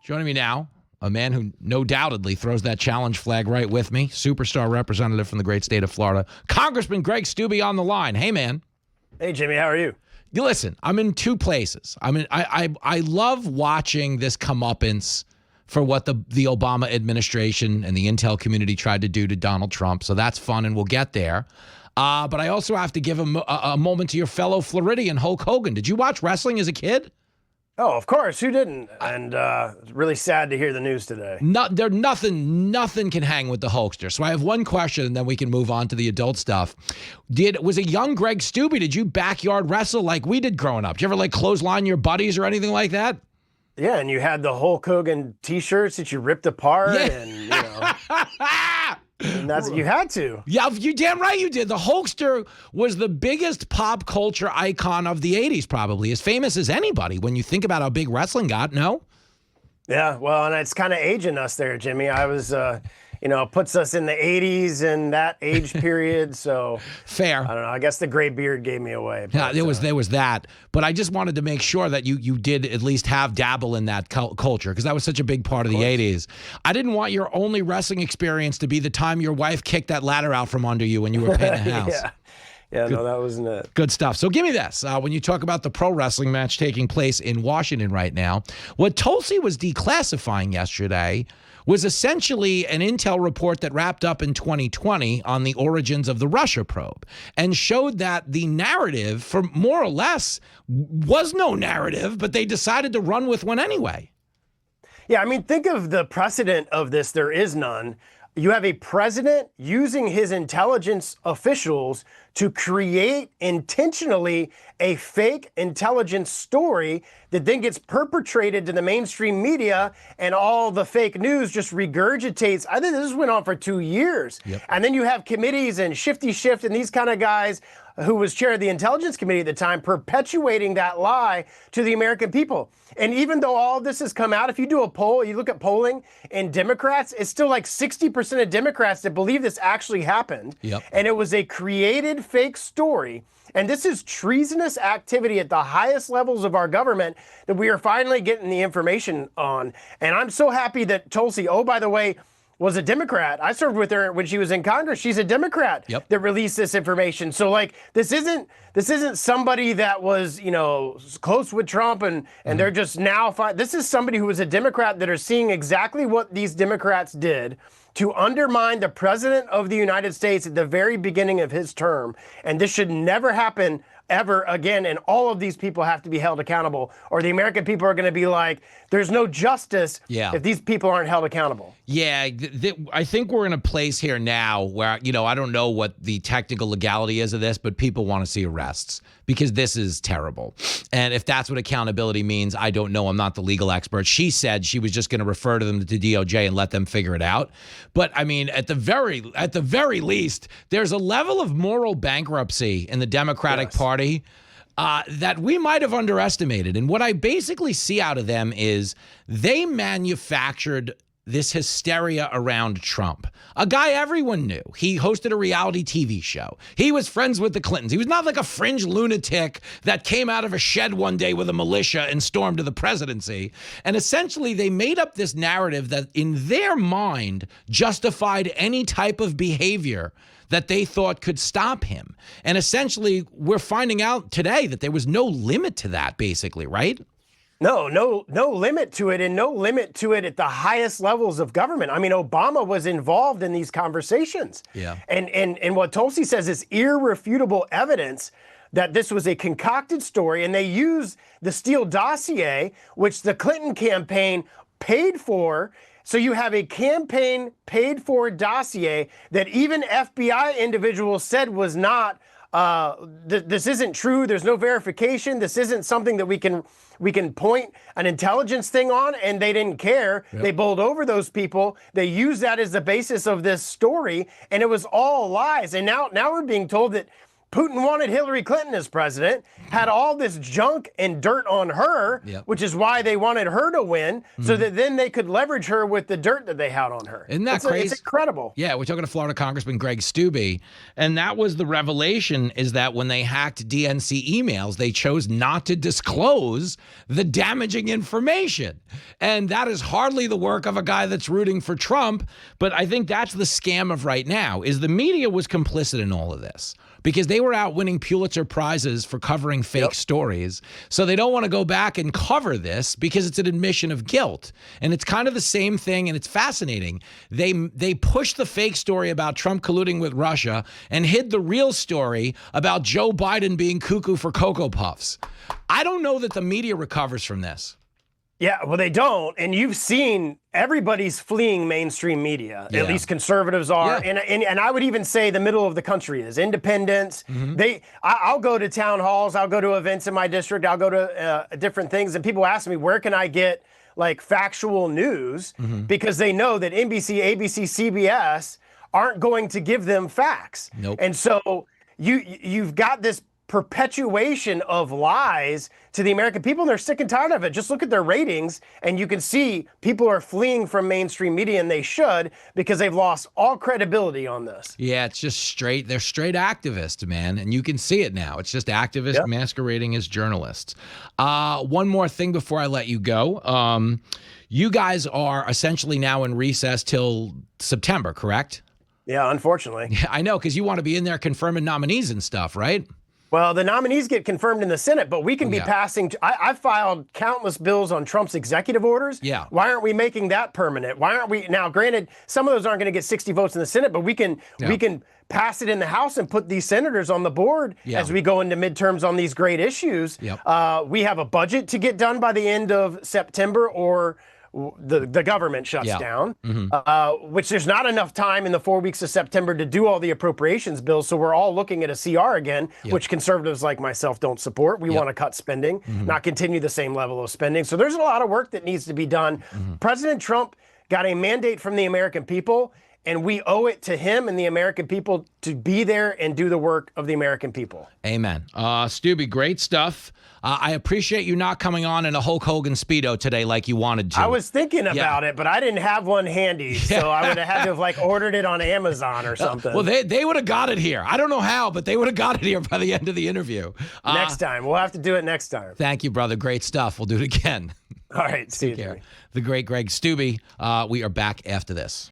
Joining me now, a man who no doubtedly throws that challenge flag right with me, superstar representative from the great state of Florida, Congressman Greg Steube on the line. Hey, man. Hey, Jimmy, how are you? You listen, I'm in two places. I love watching this comeuppance for what the Obama administration and the intel community tried to do to Donald Trump. So that's fun, and we'll get there. But I also have to give a moment to your fellow Floridian, Hulk Hogan. Did you watch wrestling as a kid? Oh, of course. Who didn't? And it's really sad to hear the news today. Nothing can hang with the Hulkster. So I have one question, and then we can move on to the adult stuff. Was a young Greg Steube, did you backyard wrestle like we did growing up? Did you ever like clothesline your buddies or anything like that? Yeah, and you had the Hulk Hogan T-shirts that you ripped apart, yeah. and you know, and that's you had to. Yeah, you damn right you did. The Hulkster was the biggest pop culture icon of the '80s, probably as famous as anybody. When you think about how big wrestling got, no? Yeah, well, and it's kind of aging us there, Jimmy. I was, puts us in the 80s and that age period. So fair. I don't know. I guess the gray beard gave me away. But, yeah, there was that. But I just wanted to make sure that you did at least have dabble in that culture, because that was such a big part of the 80s. I didn't want your only wrestling experience to be the time your wife kicked that ladder out from under you when you were painting the house. Yeah, no, that wasn't it. Good stuff. So give me this. When you talk about the pro wrestling match taking place in Washington right now, what Tulsi was declassifying yesterday was essentially an intel report that wrapped up in 2020 on the origins of the Russia probe and showed that the narrative, for more or less, was no narrative, but they decided to run with one anyway. Yeah, I mean, think of the precedent of this. There is none. You have a president using his intelligence officials to create intentionally a fake intelligence story that then gets perpetrated to the mainstream media, and all the fake news just regurgitates. I think this went on for 2 years. Yep. And then you have committees and Shifty Shift and these kind of guys who was chair of the Intelligence Committee at the time, perpetuating that lie to the American people. And even though all of this has come out, if you do a poll, you look at polling in Democrats, it's still like 60% of Democrats that believe this actually happened. Yep. And it was a created fake story. And this is treasonous activity at the highest levels of our government that we are finally getting the information on. And I'm so happy that Tulsi, oh, by the way, was a Democrat. I served with her when she was in Congress. She's a Democrat that released this information. So like this isn't somebody that was, close with Trump and they're just now this is somebody who was a Democrat that are seeing exactly what these Democrats did to undermine the president of the United States at the very beginning of his term. And this should never happen ever again, and all of these people have to be held accountable, or the American people are going to be like, there's no justice if these people aren't held accountable. Yeah, I think we're in a place here now where, I don't know what the technical legality is of this, but people want to see arrests because this is terrible. And if that's what accountability means, I don't know. I'm not the legal expert. She said she was just going to refer to them to DOJ and let them figure it out. But I mean, at the very least, there's a level of moral bankruptcy in the Democratic Party that we might have underestimated. And what I basically see out of them is they manufactured this hysteria around Trump, a guy everyone knew. He hosted a reality TV show. He was friends with the Clintons. He was not like a fringe lunatic that came out of a shed one day with a militia and stormed to the presidency. And essentially, they made up this narrative that in their mind justified any type of behavior that they thought could stop him. And essentially, we're finding out today that there was no limit to that, basically, right? No limit to it, and no limit to it at the highest levels of government. I mean, Obama was involved in these conversations. Yeah. And what Tulsi says is irrefutable evidence that this was a concocted story, and they use the Steele dossier, which the Clinton campaign paid for. So you have a campaign paid for dossier that even FBI individuals said was not, this isn't true. There's no verification. This isn't something that we can point an intelligence thing on, and they didn't care. Yep. They bowled over those people. They used that as the basis of this story, and it was all lies. And now we're being told that Putin wanted Hillary Clinton as president, had all this junk and dirt on her, which is why they wanted her to win, so that then they could leverage her with the dirt that they had on her. Isn't that crazy? It's incredible. Yeah, we're talking to Florida Congressman Greg Steube, and that was the revelation, is that when they hacked DNC emails, they chose not to disclose the damaging information. And that is hardly the work of a guy that's rooting for Trump, but I think that's the scam of right now, is the media was complicit in all of this, because they were out winning Pulitzer Prizes for covering fake stories. So they don't want to go back and cover this because it's an admission of guilt. And it's kind of the same thing, and it's fascinating. They pushed the fake story about Trump colluding with Russia and hid the real story about Joe Biden being cuckoo for Cocoa Puffs. I don't know that the media recovers from this. Yeah, well, they don't. And you've seen everybody's fleeing mainstream media. At least conservatives are. And I would even say the middle of the country is. Independents. I'll go to town halls. I'll go to events in my district. I'll go to different things. And people ask me, where can I get like factual news? Because they know that NBC, ABC, CBS aren't going to give them facts. And so you've got this perpetuation of lies to the American people, and they're sick and tired of it. Just look at their ratings, and you can see people are fleeing from mainstream media, and they should, because they've lost all credibility on this. Yeah, it's just they're straight activists, man, and you can see it now. It's just activists masquerading as journalists. One more thing before I let you go. You guys are essentially now in recess till September, correct? Yeah, unfortunately. Yeah, I know, because you want to be in there confirming nominees and stuff, right? Well, the nominees get confirmed in the Senate, but we can be passing. I've filed countless bills on Trump's executive orders. Yeah. Why aren't we making that permanent? Why aren't we now? Granted, some of those aren't going to get 60 votes in the Senate, but we can pass it in the House and put these senators on the board as we go into midterms on these great issues. We have a budget to get done by the end of September, or the government shuts down, which there's not enough time in the 4 weeks of September to do all the appropriations bills. So we're all looking at a CR again, which conservatives like myself don't support. We want to cut spending, not continue the same level of spending. So there's a lot of work that needs to be done. President Trump got a mandate from the American people, and we owe it to him and the American people to be there and do the work of the American people. Amen. Steube, great stuff. I appreciate you not coming on in a Hulk Hogan Speedo today like you wanted to. I was thinking about it, but I didn't have one handy, so I would have had to have like ordered it on Amazon or something. Well, they would have got it here. I don't know how, but they would have got it here by the end of the interview. Next time. We'll have to do it next time. Thank you, brother. Great stuff. We'll do it again. All right. See you. Take care. The great Greg Steube. We are back after this.